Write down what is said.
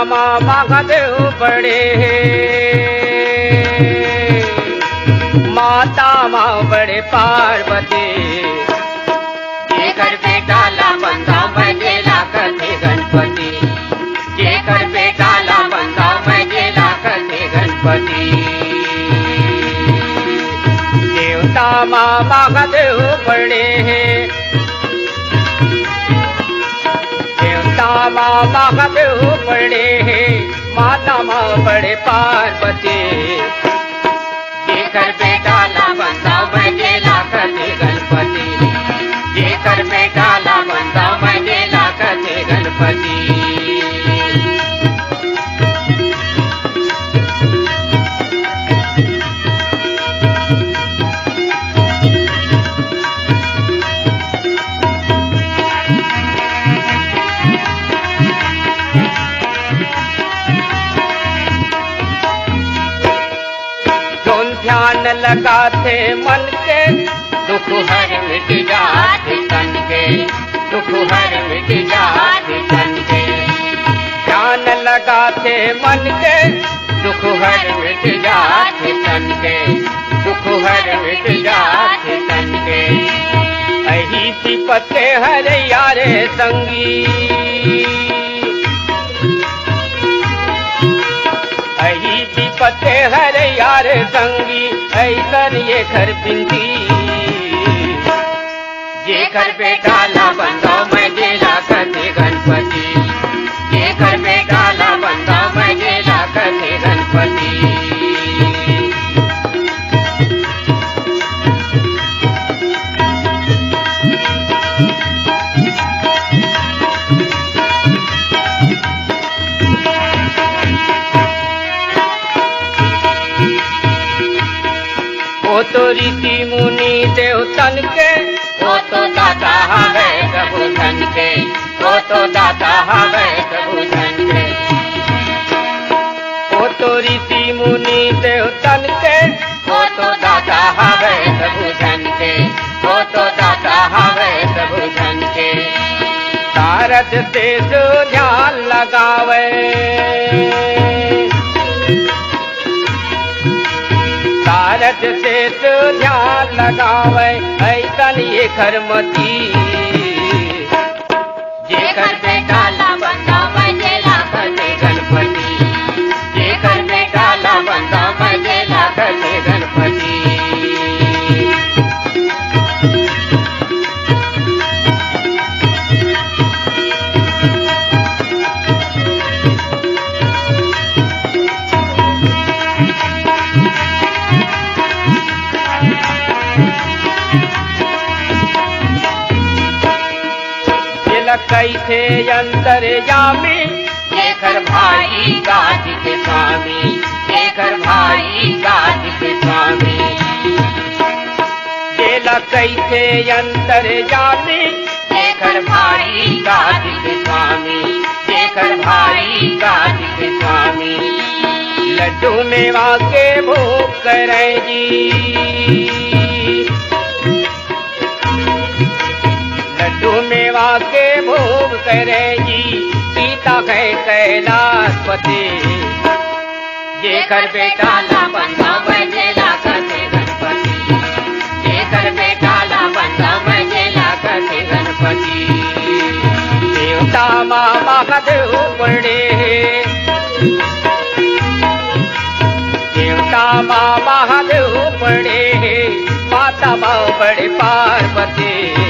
माँ महादेव बड़े, माता माँ बड़े पार्वती। जेकर बेटा ला बंदा मैं ला करते गणपति, जेकर बेटा ला बंदा मैं ला करते गणपति। देवता माँ महादेव बड़े हैं, देवता माँ महादेव बड़े हैं, माता माँ बड़े पार्वती। जेकर बेटा ला बंदा मैं ला करते गणपति, जेकर बेटा ला बंदा मैं ला करते गणपति। ध्यान लगाते मन के दुख हर मिट जाते तन के, दुख हर मिट जाते तन के। ध्यान लगाते मन के दुख हर मिट जाते तन के, दुख हर मिट जाते तन के। अही सी पत्ते हर यारे संगी, अही सी पत्ते हर यार संगी, ऐसन ये घर पिंदी। जेकर बेटा ला बंदा मैं ला करते गणपति, जेकर बेटा ला बंदा मैं ला करते गणपति। वो तो ऋषि मुनि देवतन के, वो तो दाता हवे प्रभु धन के, वो तो दाता हवे प्रभु धन के। वो तो ऋषि मुनि देवतन के, वो तो दाता हवे प्रभु धन के, वो तो दाता हवे प्रभु धन के। शारद से जो ध्यान लगावे, शारद से तो ध्यान लगावे, ऐसन ये घरमती। जेकर बेटा ला बंदा मैं ला करते गणपति, जेकर बेटा ला बंदा मैं ला करते गणपति। कैसे अंतर्यामी, जेकर भाई गाज के स्वामी, जेकर भाई गाज के स्वामी। जेला कैसे अंतर्यामी, जेकर भाई गाज के स्वामी, जेकर भाई गाज के स्वामी। लड्डू मेवा के भोग करे जी, लड्डू मेवा के भोग करे जी, सीता है कैलाशपति। जेकर बेटा ला बंदा मैं ला करते गणपति, जेकर बेटा ला बंदा मैं ला करते गणपति। देवता माँ महादेव बड़े, देवता माँ महादेव बड़े, माता माँ बड़े पार्वती।